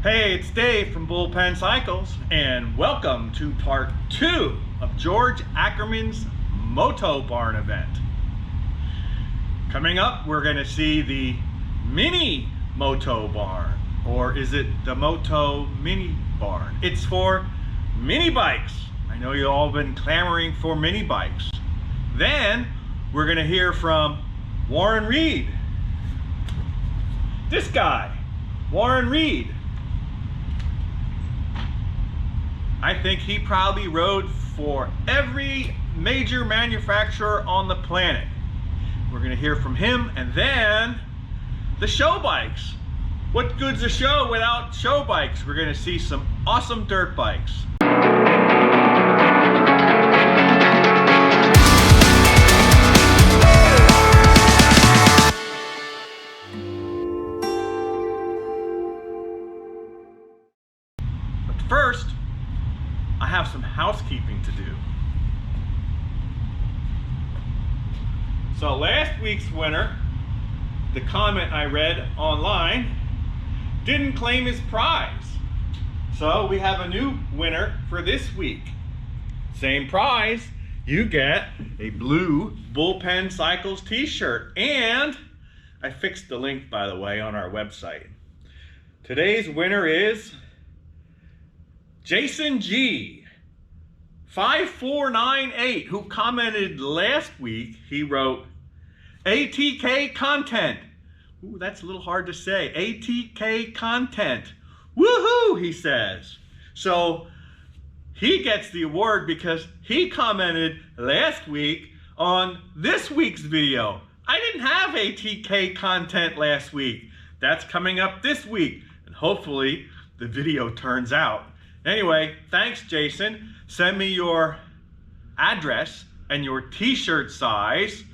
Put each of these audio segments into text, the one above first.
Hey, it's Dave from Bullpen Cycles, and welcome to part 2 of George Ackerman's Moto Barn event. Coming up, we're going to see the mini Moto Barn, or is it the Moto Mini Barn? It's for mini bikes. I know you all been clamoring for mini bikes. Then we're going to hear from Warren Reid. This guy, Warren Reid. I think he probably rode for every major manufacturer on the planet. We're gonna hear from him, and then the show bikes. What good's a show without show bikes? We're gonna see some awesome dirt bikes. But first, I have some housekeeping to do. So last week's winner, the comment I read online, didn't claim his prize. So we have a new winner for this week. Same prize, you get a blue Bullpen Cycles t-shirt. And I fixed the link, by the way, on our website. Today's winner is Jason G. 5498, who commented last week. He wrote ATK content. Ooh, that's a little hard to say. ATK content. Woohoo, he says. So he gets the award because he commented last week on this week's video. I didn't have ATK content last week. That's coming up this week, and hopefully the video turns out. Anyway, thanks, Jason. Send me your address and your t-shirt size,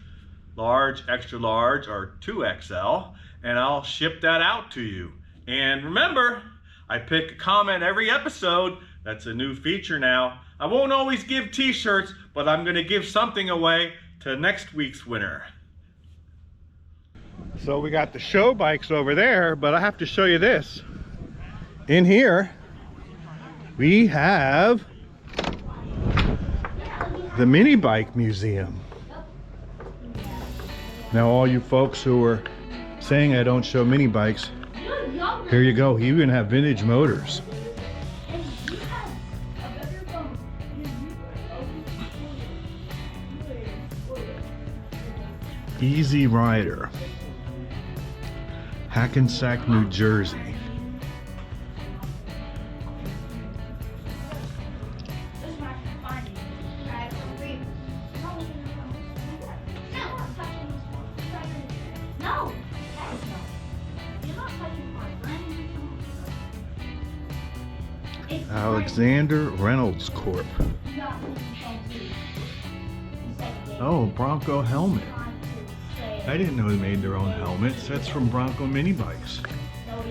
large, extra large, or 2XL, and I'll ship that out to you. And remember, I pick a comment every episode. That's a new feature now. I won't always give t-shirts, but I'm gonna give something away to next week's winner. So we got the show bikes over there, but I have to show you this. In here, we have the mini bike museum. Now all you folks who are saying I don't show mini bikes, here you go. You even have vintage motors. Easy Rider, Hackensack, New Jersey. Alexander Reynolds Corp. Oh, Bronco helmet. I didn't know they made their own helmets. That's from Bronco mini bikes. Oh,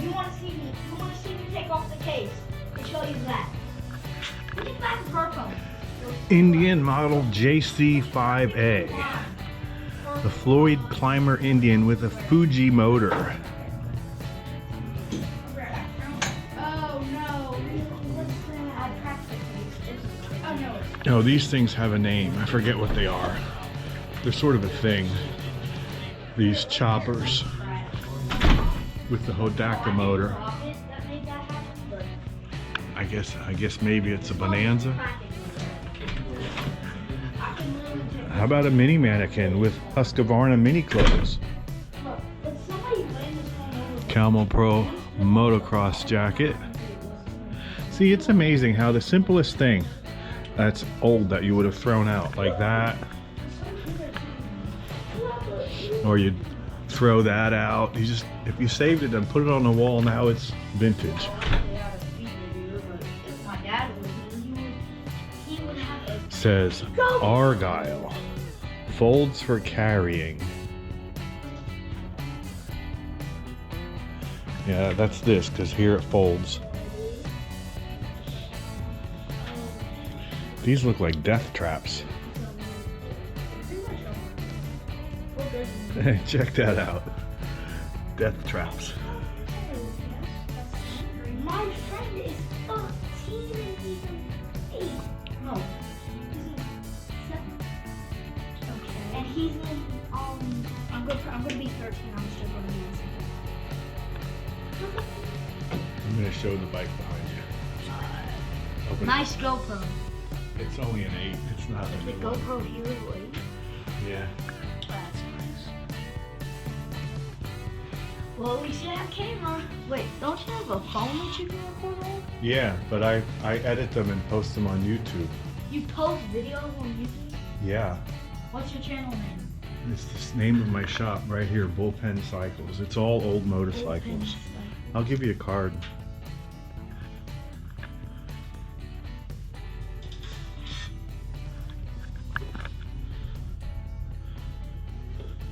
you want to see me? You want to see me take off the case? I'll show you that. Look at that purple. Indian model JC5A. The Floyd Climber Indian with a Fuji motor. No, these things have a name. I forget what they are. They're sort of a thing. These choppers with the Hodaka motor. I guess maybe it's a Bonanza. How about a mini mannequin with Husqvarna mini clothes? Camel Pro motocross jacket. See, it's amazing how the simplest thing that's old that you would have thrown out, like that, or you'd throw that out, you just, if you saved it and put it on the wall, now it's vintage. Says Argyle, folds for carrying. Yeah, that's this, because here it folds. These look like death traps. Check that out. death traps. My friend is 13 and he's in 8. No, he's in 7. Okay. And he's in I'm gonna be 13. I'm still gonna be in 7. I'm gonna show the bike behind you. Open it. Nice GoPro. It's only an 8. It's not a The new one. GoPro Hero 8. Yeah. That's nice. Well, at least you have a camera. Wait, don't you have a phone that you can record on? Yeah, but I edit them and post them on YouTube. You post videos on YouTube? Yeah. What's your channel name? It's the name of my shop right here, Bullpen Cycles. It's all old motorcycles. I'll give you a card.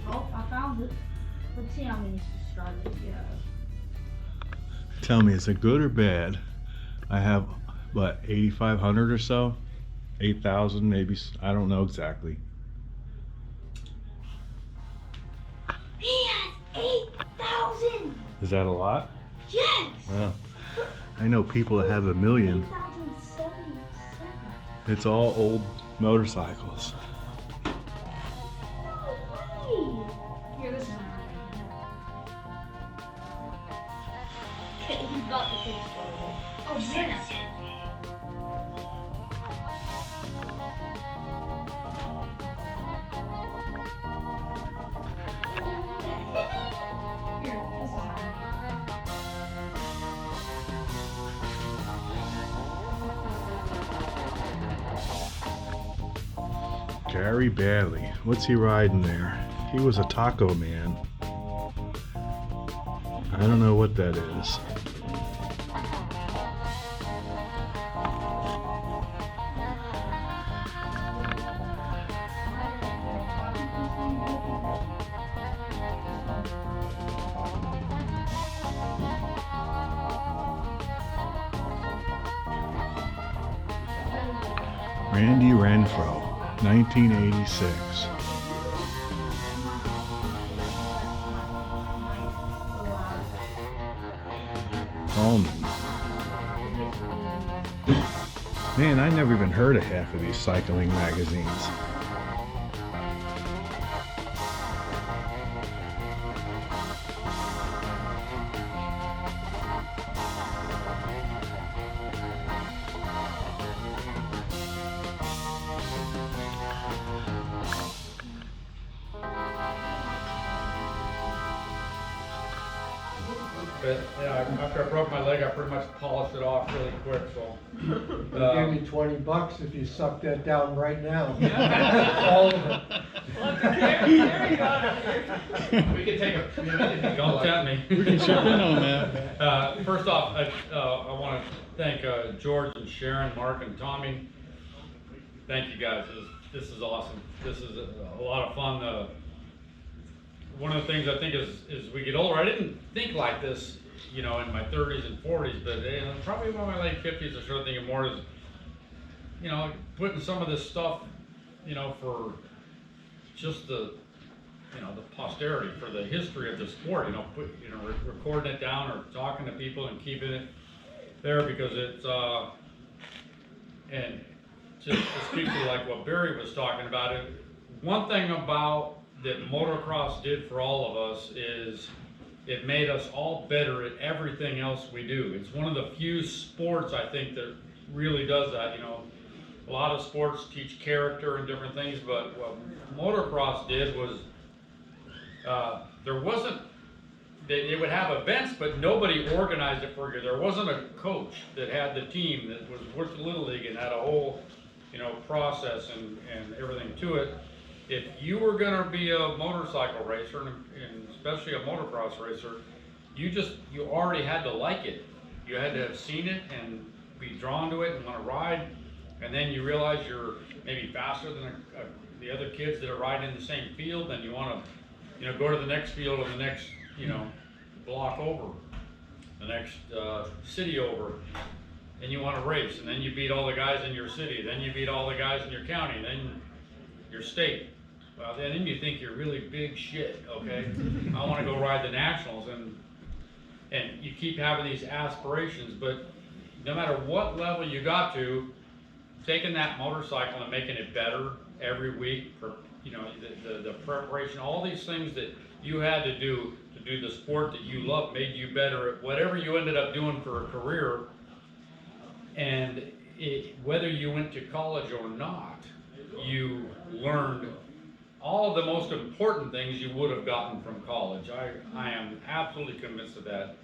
Oh, I found it. Let's see how many subscribers you have. Tell me, is it good or bad? I have, what, 8,500 or so? 8,000 maybe, I don't know exactly. He has 8,000! Is that a lot? Yes! Well, I know people that have 1 million. 8,077. It's all old motorcycles. No way! Here, this is mine. Okay, he's got the case for it. Oh, man. Here, this is mine. Gary Bailey, what's he riding there? He was a taco man. I don't know what that is. Randy Renfro, 1986. Coleman. Man, I never even heard of half of these cycling magazines. But yeah, after I broke my leg, I pretty much polished it off really quick. So I'll give you $20 if you suck that down right now. All of it. we can take a minute. Don't tempt me. We can chip in on that. First off, I want to thank George and Sharon, Mark and Tommy. Thank you guys. This is awesome. This is a lot of fun. One of the things I think is we get older. I didn't think like this, you know, in my 30s and 40s, but probably by my late 50s, I started thinking more as, you know, putting some of this stuff, you know, for just the, you know, the posterity, for the history of the sport, you know, recording it down or talking to people and keeping it there, because it's, and just to speak to like what Barry was talking about, one thing about that motocross did for all of us is it made us all better at everything else we do. It's one of the few sports, I think, that really does that. You know, a lot of sports teach character and different things, but what motocross did was there wasn't, they would have events, but nobody organized it for you. There wasn't a coach that had the team that was with the Little League and had a whole, you know, process and everything to it. If you were going to be a motorcycle racer, and especially a motocross racer, you already had to like it. You had to have seen it and be drawn to it and want to ride, and then you realize you're maybe faster than the other kids that are riding in the same field, and you want to, you know, go to the next field or the next, you know, block over, the next city over, and you want to race, and then you beat all the guys in your city, then you beat all the guys in your county, then your state. well, then you think you're really big shit, okay? I want to go ride the nationals, and you keep having these aspirations, but no matter what level you got to, taking that motorcycle and making it better every week, for you know, the preparation, all these things that you had to do the sport that you love made you better at whatever you ended up doing for a career. And whether you went to college or not, you learned all of the most important things you would have gotten from college. I am absolutely convinced of that.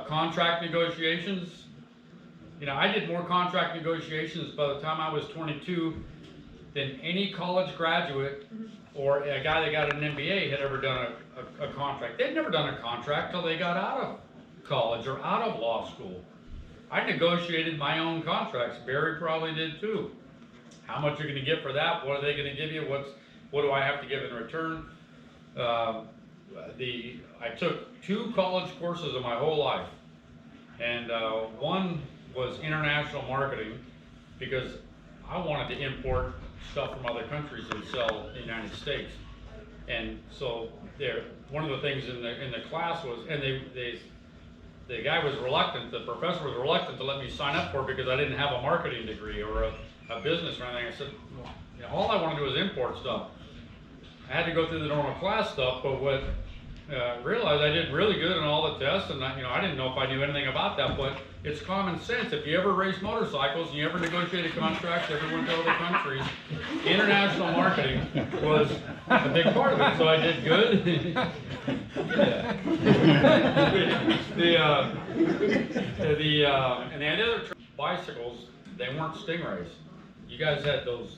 Contract negotiations, you know, I did more contract negotiations by the time I was 22 than any college graduate or a guy that got an MBA had ever done a contract. They'd never done a contract till they got out of college or out of law school. I negotiated my own contracts. Barry probably did too. How much you're going to get for that? What are they going to give you? What do I have to give in return? I took 2 college courses in my whole life, and one was international marketing, because I wanted to import stuff from other countries and sell in the United States. And so one of the things in the class was, and the guy was reluctant, the professor was reluctant to let me sign up for it because I didn't have a marketing degree or a business or anything. I said, well, you know, all I want to do is import stuff. I had to go through the normal class stuff, but what realized I did really good on all the tests, and I didn't know if I knew anything about that, but it's common sense. If you ever race motorcycles and you ever negotiated contracts, ever went to other countries, international marketing was a big part of it, so I did good. And the other bicycles, they weren't Stingrays. You guys had those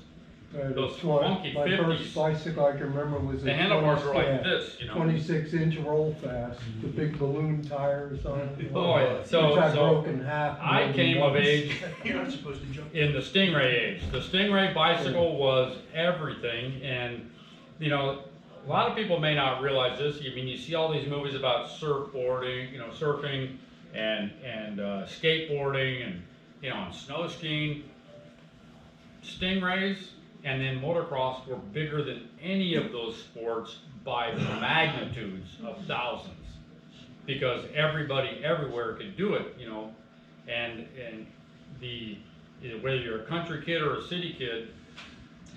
funky My 50s. first bicycle I can remember was The handlebars were like this, you know. 26-inch roll fast, the big balloon tires on it. Oh yeah, Which I broke in half. I came of age You're not supposed to jump. in the Stingray age. The Stingray bicycle was everything, and you know, a lot of people may not realize this. I mean, you see all these movies about surfboarding, you know, surfing and skateboarding and and snow skiing. Stingrays and then motocross were bigger than any of those sports by magnitudes of thousands, because everybody everywhere could do it, and whether you're a country kid or a city kid,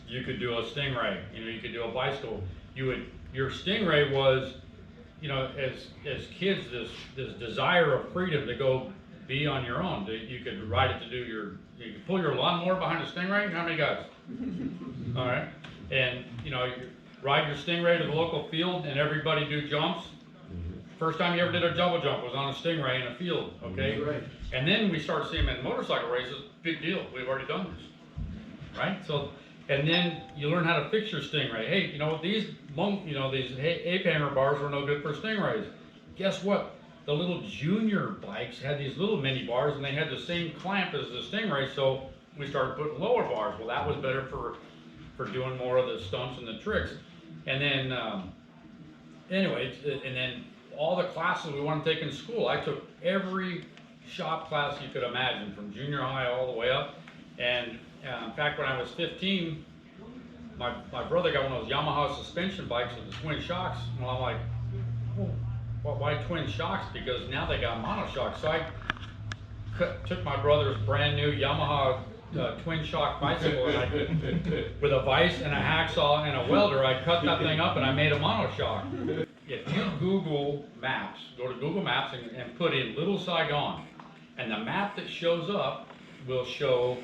you could do a Stingray, you could do a bicycle. Your Stingray was, as kids, this desire of freedom to go be on your own. You could ride it you could pull your lawnmower behind a Stingray. How many guys? All right, and you ride your Stingray to the local field and everybody do jumps. First time you ever did a double jump was on a Stingray in a field, okay? Right. And then we start seeing them in motorcycle races. Big deal, we've already done this, right? So, and then you learn how to fix your Stingray. Hey, these ape hammer bars were no good for Stingrays. Guess what? The little junior bikes had these little mini bars, and they had the same clamp as the Stingray, so we started putting lower bars. Well, that was better for doing more of the stunts and the tricks. And then, and then all the classes we wanted to take in school, I took every shop class you could imagine, from junior high all the way up. And in fact, when I was 15, my brother got one of those Yamaha suspension bikes with the twin shocks, and I'm like, oh, why twin shocks? Because now they got monoshocks. So I took my brother's brand new Yamaha twin shock bicycle, and with a vise and a hacksaw and a welder, I cut that thing up and I made a monoshock. If you Google Maps, go to Google Maps and put in Little Saigon, and the map that shows up will show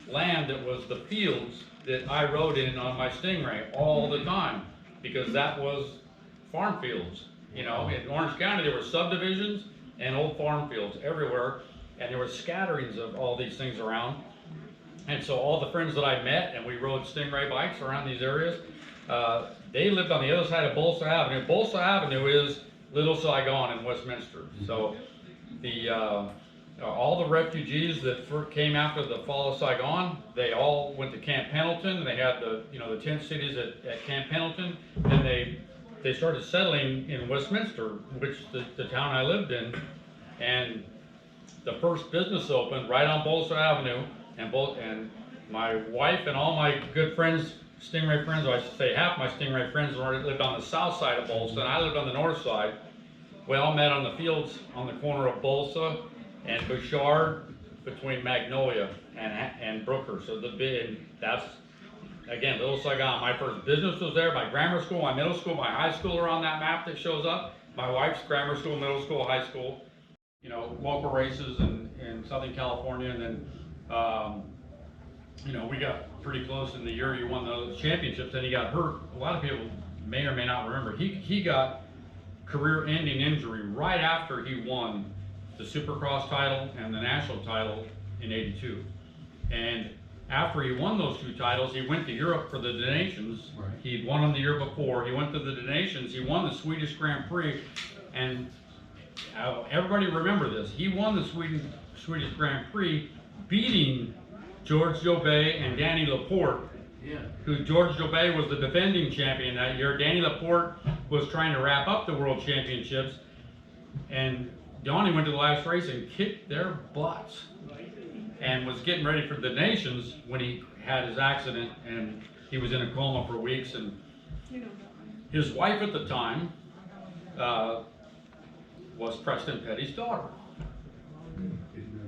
land that was the fields that I rode in on my Stingray all the time, because that was farm fields. In Orange County there were subdivisions and old farm fields everywhere, and there were scatterings of all these things around. And so all the friends that I met, and we rode Stingray bikes around these areas, they lived on the other side of Bolsa Avenue. Bolsa Avenue is Little Saigon in Westminster. So all the refugees that came after the fall of Saigon, they all went to Camp Pendleton. They had the tent cities at Camp Pendleton, and they started settling in Westminster, which the town I lived in, and the first business opened right on Bolsa Avenue, and my wife and all my good friends Stingray friends, or I should say half my Stingray friends, lived on the south side of Bolsa, and I lived on the north side. We all met on the fields on the corner of Bolsa and Bouchard, between Magnolia and Brooker. So that's, again, Little Saigon. My first business was there, my grammar school, my middle school, my high school are on that map that shows up. My wife's grammar school, middle school, high school, you know, local races in Southern California. And then, you know, we got pretty close in the year you won those championships, and he got hurt. A lot of people may or may not remember. He got career-ending injury right after he won the Supercross title and the national title in '82. And after he won those two titles, he went to Europe for the Nations. Right. He'd won them the year before. He went to the Nations. He won the Swedish Grand Prix, and everybody remember this. He won the Swedish Grand Prix, beating George Jobet and Danny Laporte. Yeah. Who George Jobet was the defending champion that year. Danny Laporte was trying to wrap up the World Championships, and Donnie went to the last race and kicked their butts, and was getting ready for the Nations when he had his accident, and he was in a coma for weeks. And his wife at the time was Preston Petty's daughter,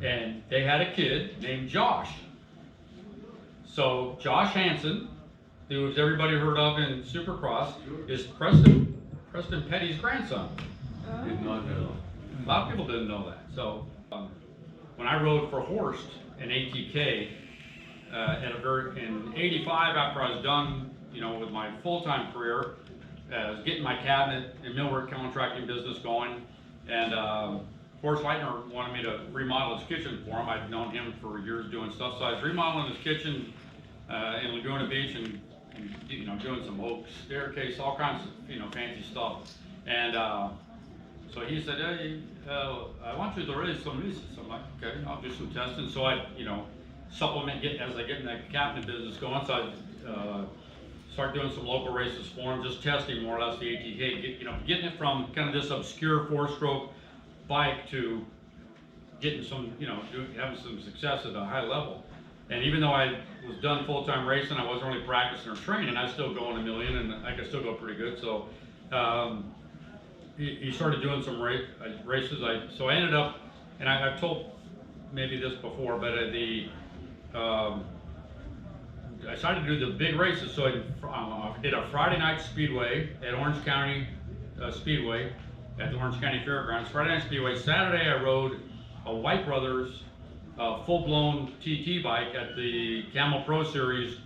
and they had a kid named Josh. So Josh Hansen, who everybody heard of in Supercross, is Preston Petty's grandson. Did not know. A lot of people didn't know that. So when I rode for Horst in ATK in '85, after I was done, you know, with my full-time career, I was getting my cabinet and millwork contracting business going, and Horst Leitner wanted me to remodel his kitchen for him. I'd known him for years doing stuff, so I was remodeling his kitchen in Laguna Beach, and you know, doing some oak staircase, all kinds of, you know, fancy stuff. And so he said, hey, I want you to raise some races. I'm like, okay, I'll do some testing. So I, you know, supplement as I get in that cabinet business going. So I start doing some local races for him, just testing more or less the ATK, you know, getting it from kind of this obscure four-stroke bike to getting some, you know, having some success at a high level. And even though I was done full-time racing, I wasn't really practicing or training, I still go in a million, and I could still go pretty good. So he started doing some races. So I ended up, and I've told maybe this before, but I started to do the big races. So I did a Friday night speedway at Orange County Speedway at the Orange County Fairgrounds. Friday night speedway. Saturday I rode a White Brothers full-blown TT bike at the Camel Pro Series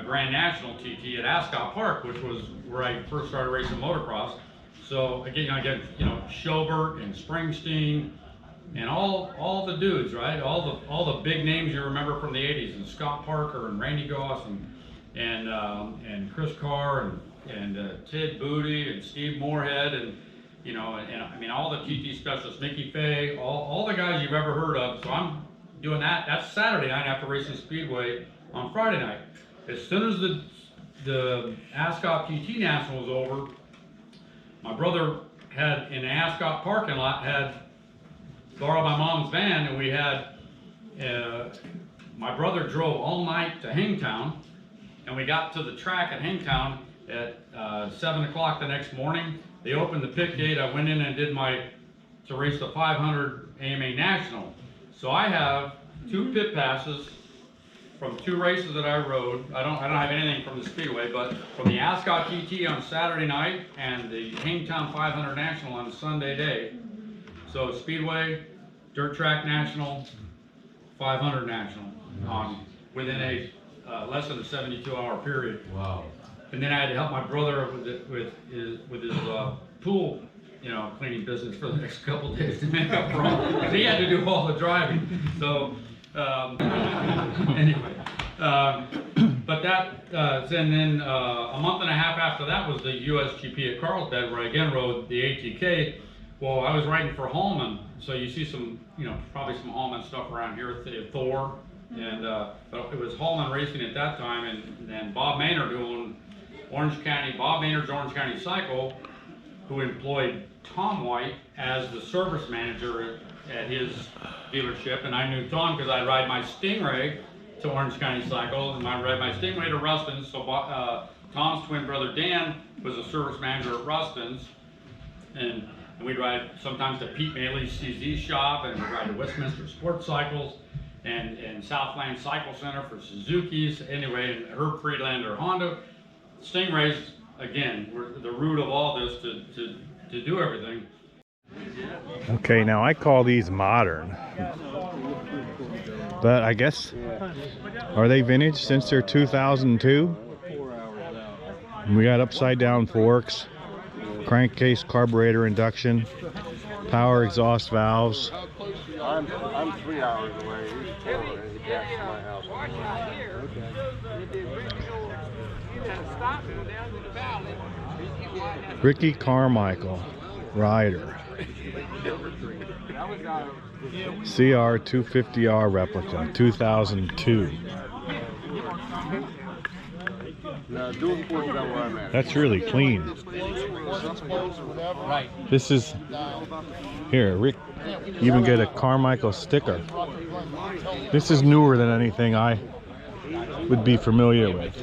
Grand National TT at Ascot Park, which was where I first started racing motocross. So again, I get, you know, Schobert and Springsteen and all the dudes, right? All the big names you remember from the '80s, and Scott Parker and Randy Goss and Chris Carr and Ted Booty and Steve Moorhead, and you know, and I mean all the TT specialists, Mickey Fay, all the guys you've ever heard of. So I'm doing that. That's Saturday night after racing Speedway on Friday night. As soon as the Ascot TT National was over, my brother had, in the Ascot parking lot, had borrowed my mom's van, and we had, my brother drove all night to Hangtown, and we got to the track at Hangtown at 7 o'clock the next morning. They opened the pit gate. I went in and did to race the 500 AMA National. So I have 2 pit passes from 2 races that I rode. I don't have anything from the Speedway, but from the Ascot TT on Saturday night and the Hangtown 500 National on Sunday day. So Speedway, Dirt Track National, 500 National on within a less than a 72-hour period. Wow. And then I had to help my brother with his pool, you know, cleaning business for the next couple of days to make up for all, because he had to do all the driving. So anyway, but that, and then a month and a half after that was the USGP at Carlsbad, where I again rode the ATK. Well, I was riding for Hallman, so you see some, you know, probably some Hallman stuff around here, Thor, and but it was Hallman racing at that time, and then Bob Maynard doing Bob Maynard's Orange County Cycle, who employed Tom White as the service manager at his dealership, and I knew Tom because I'd ride my Stingray to Orange County Cycle, and I ride my Stingray to Ruston's. So Tom's twin brother Dan was a service manager at Ruston's, and we'd ride sometimes to Pete Bailey's CZ shop, and we'd ride to Westminster Sports Cycles, and Southland Cycle Center for Suzuki's. Anyway, and Herb Friedlander Honda. Stingrays, again, were the root of all this to do everything. Okay, now I call these modern, but I guess, are they vintage since they're 2002? We got upside down forks, crankcase carburetor induction, power exhaust valves. I'm 3 hours away. He's 4 and he passed my house. Ricky Carmichael, rider. CR 250R replica, 2002. Now, do it for where I'm at. That's really clean. This is, here, Rick, you even get a Carmichael sticker. This is newer than anything I would be familiar with.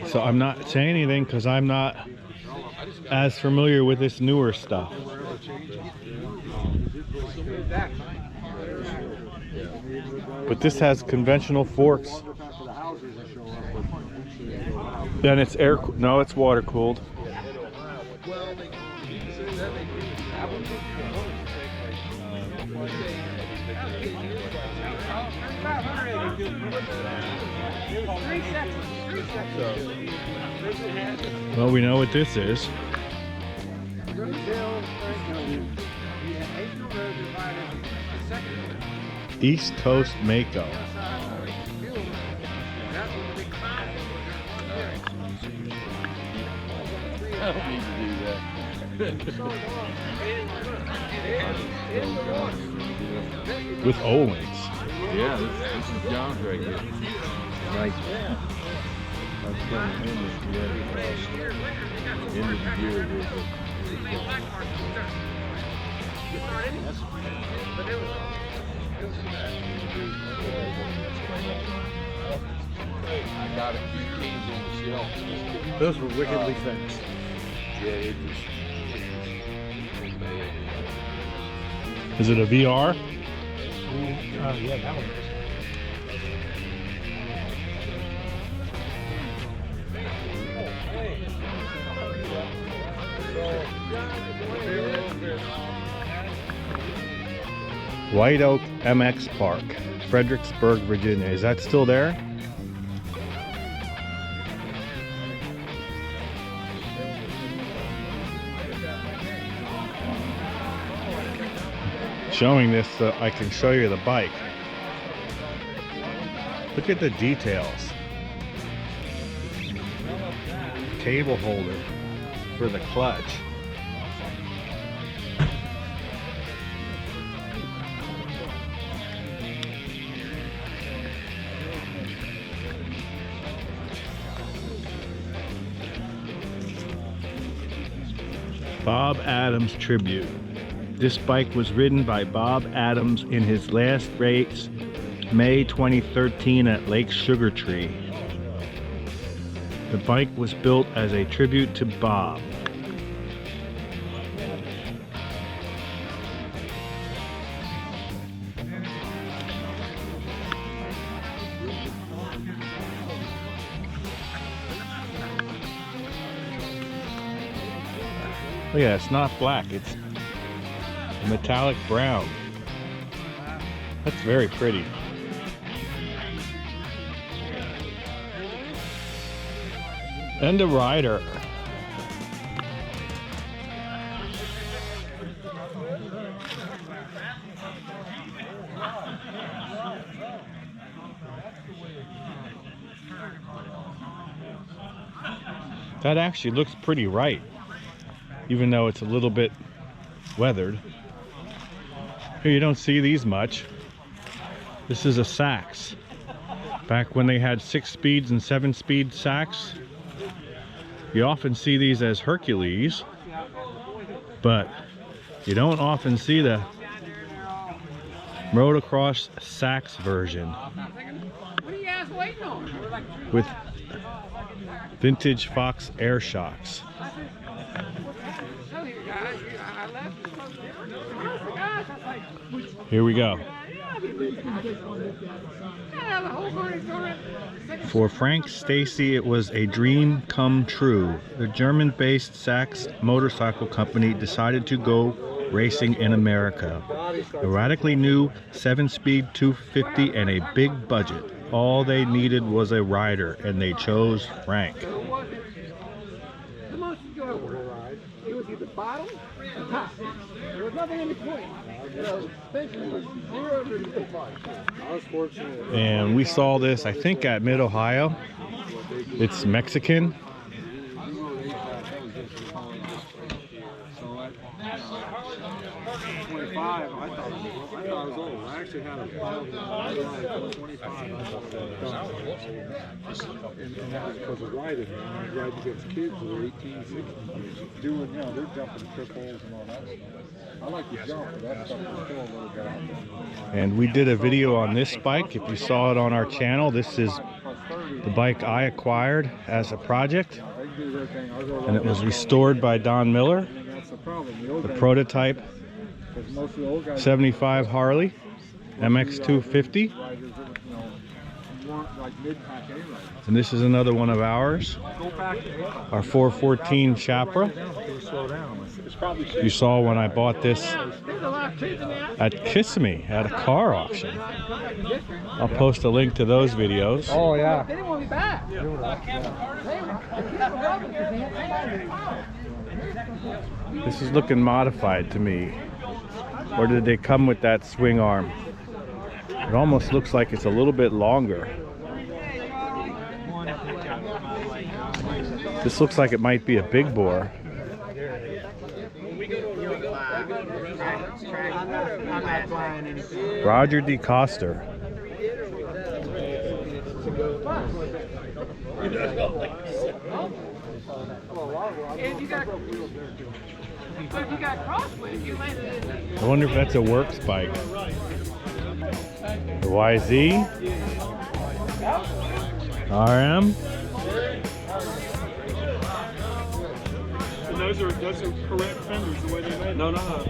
So I'm not saying anything because I'm not as familiar with this newer stuff. But this has conventional forks. Then it's air, no, it's water cooled. Well, we know what this is. East Coast Mako. With Owens. Yeah, this is John's right here. Nice. That's coming in the end of the year. I got a few keys on the shelf. Those were wickedly fixed. Yeah, it Is it a VR? Yeah, that one is. White Oak MX Park, Fredericksburg, Virginia. Is that still there? Showing this so I can show you the bike. Look at the details. Cable holder for the clutch. Bob Adams tribute. This bike was ridden by Bob Adams in his last race, May 2013 at Lake Sugar Tree. The bike was built as a tribute to Bob. Oh yeah, it's not black, it's metallic brown. That's very pretty. And a rider. That actually looks pretty right, even though it's a little bit weathered. Here you don't see these much. This is a Saks Back when they had 6 speeds and 7 speed sacks, you often see these as Hercules, but you don't often see the Motocross Sax version with vintage Fox air shocks. Here we go. For Frank Stacy, it was a dream come true. The German-based Sax motorcycle company decided to go racing in America. A radically new 7-speed 250 and a big budget. All they needed was a rider, and they chose Frank. The most enjoyable ride, it was either bottom or top. There was nothing in between. Basically, it was 0 to 55. I was fortunate. And we saw this, I think, at Mid-Ohio. It's Mexican. I thought it was old. I actually had a 25. I thought it was done. And that was because of riding. I ride against kids who were 18, 16, doing, they're jumping triples and all that stuff. I like to jump, but that stuff was still a little bit out there. And we did a video on this bike. If you saw it on our channel, this is the bike I acquired as a project. And it was restored by Don Miller. The prototype 75 Harley MX 250, and this is another one of ours, our 414 Chapra. You saw when I bought this at Kissimmee at a car auction. I'll post a link to those videos. Oh yeah. This is looking modified to me. Or did they come with that swing arm? It almost looks like it's a little bit longer. This looks like it might be a big bore. Roger DeCoster. I wonder if that's a works bike. The YZ, RM. And those are correct fenders the way they made them. No.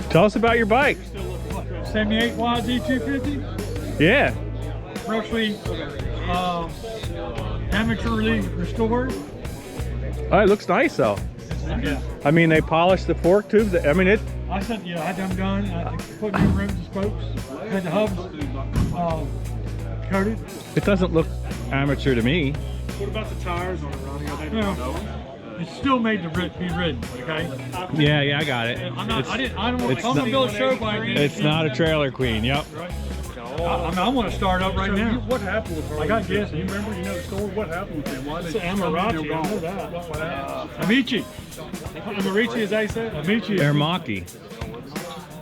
Tell us about your bike. 78 YZ 250. Yeah. Roughly amateurly restored. Oh, it looks nice though. Yeah. I mean, they polished the fork tubes. I mean, it. I said, I had them done. I put new rims and spokes. Had the hubs coated. It doesn't look amateur to me. What about the tires on it, Ronnie? Are they it's still made to be ridden, okay? Yeah, I got it. I'm not. I don't want it's to not- build a show bike. It's not a trailer queen. Yep. I want to start up right now. What happened with Harley? I got gas. You remember? You know the story? What happened with them? Why It's they? Amarachi, I know that. What happened? Amici. Amarici, as they say. Amici. Ermaki.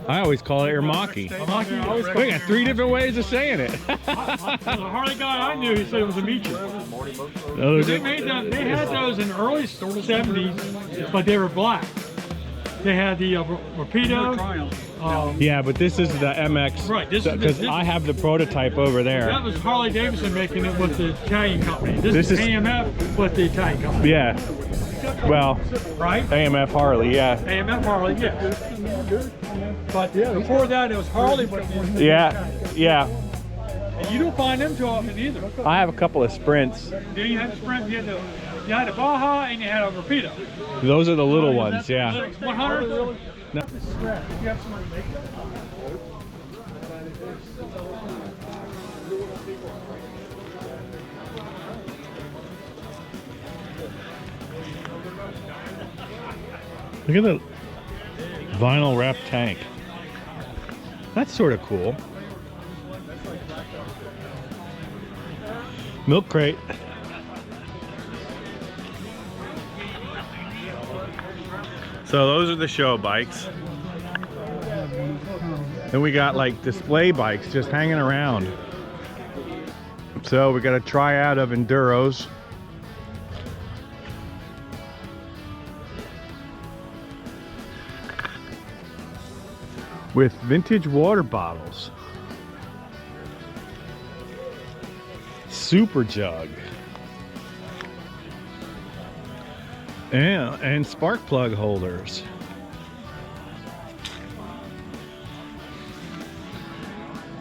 I always call it Ermaki. Amaki, I always call We got 3 different ways of saying it. The Harley guy I knew, he said it was Amici. Those They are- made them. They had those in the early 70s, but they were black. They had the Rapido. Yeah, but this is the MX. Right, this is the- because this- I have the prototype over there. That was Harley Davidson making it with the Italian company. This This is is- AMF with the Italian company. Yeah. Well, Right? AMF Harley. Yeah. AMF Harley, yeah. But before that, it was Harley. But Yeah. Yeah. and you don't find them too often either. I have a couple of Sprints. Then you had the Sprint, you had the Baja, and you had a Rapido. Those are the little ones. Yeah. 100. No. Look at the vinyl wrap tank. That's sort of cool. Milk crate. So those are the show bikes. Then we got like display bikes just hanging around. So we got a triad of enduros. With vintage water bottles. Super jug. And spark plug holders.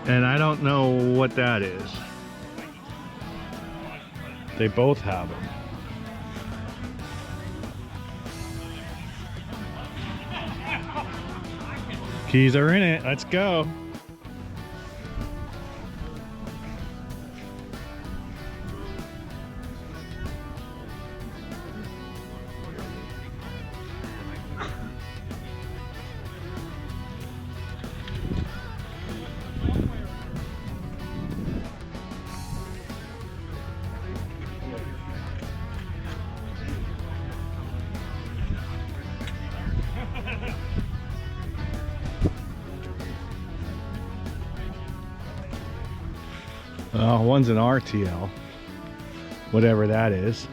And I don't know what that is. They both have them. Keys are in it. Let's go. One's an RTL, whatever that is,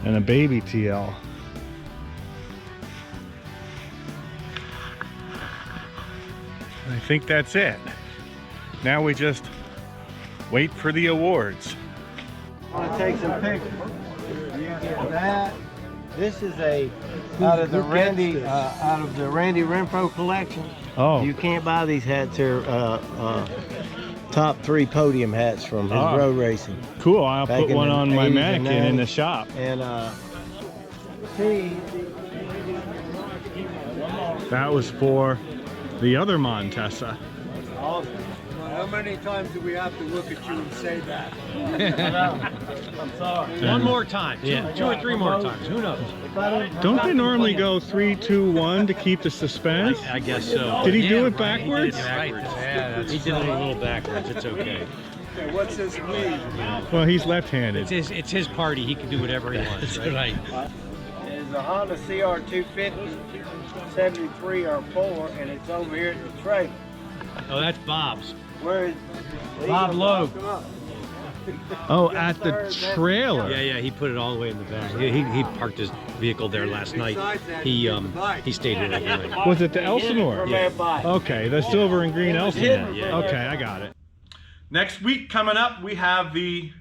and a baby TL. I think that's it. Now we just wait for the awards. I want to take some pictures. You get that. This is out of the Randy Renfro collection. Oh, You can't buy these hats here. Top 3 podium hats from his road racing. cool. I'll Back put in one the on my 80s and mannequin in the 90s. shop. And That was for the other Montesa. How many times do we have to look at you and say that? I'm sorry. One more time, two or three more times, who knows? Don't they normally go 3, 2, 1 to keep the suspense? I guess so. Did he do it backwards? He did it a little backwards, it's okay. Okay, what's this mean? Well, he's left-handed. It's his party, he can do whatever he wants, right? It's a Honda CR250 73 R4, and it's over here at the trailer. Oh, that's Bob's. Where is Bob Loeb. Oh, at the trailer. Yeah, he put it all the way in the back. He parked his vehicle there last night. He stayed here overnight. Was it the Elsinore? Yeah. Okay, the silver and green Elsinore. Yeah. Okay, I got it. Next week coming up, we have the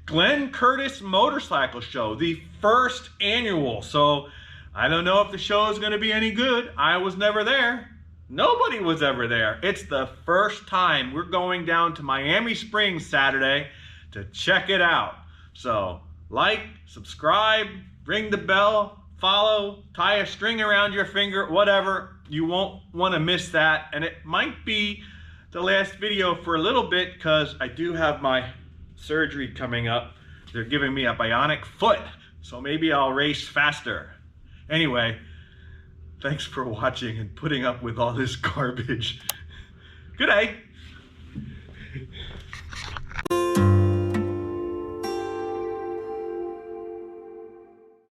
Glenn Curtis Motorcycle Show, the first annual. So I don't know if the show is going to be any good. I was never there. Nobody was ever there. It's the first time. We're going down to Miami Springs Saturday to check it out. So like, subscribe, ring the bell, follow, tie a string around your finger, whatever. You won't want to miss that. And it might be the last video for a little bit because I do have my surgery coming up. They're giving me a bionic foot, so maybe I'll race faster. Anyway, thanks for watching and putting up with all this garbage. Good day.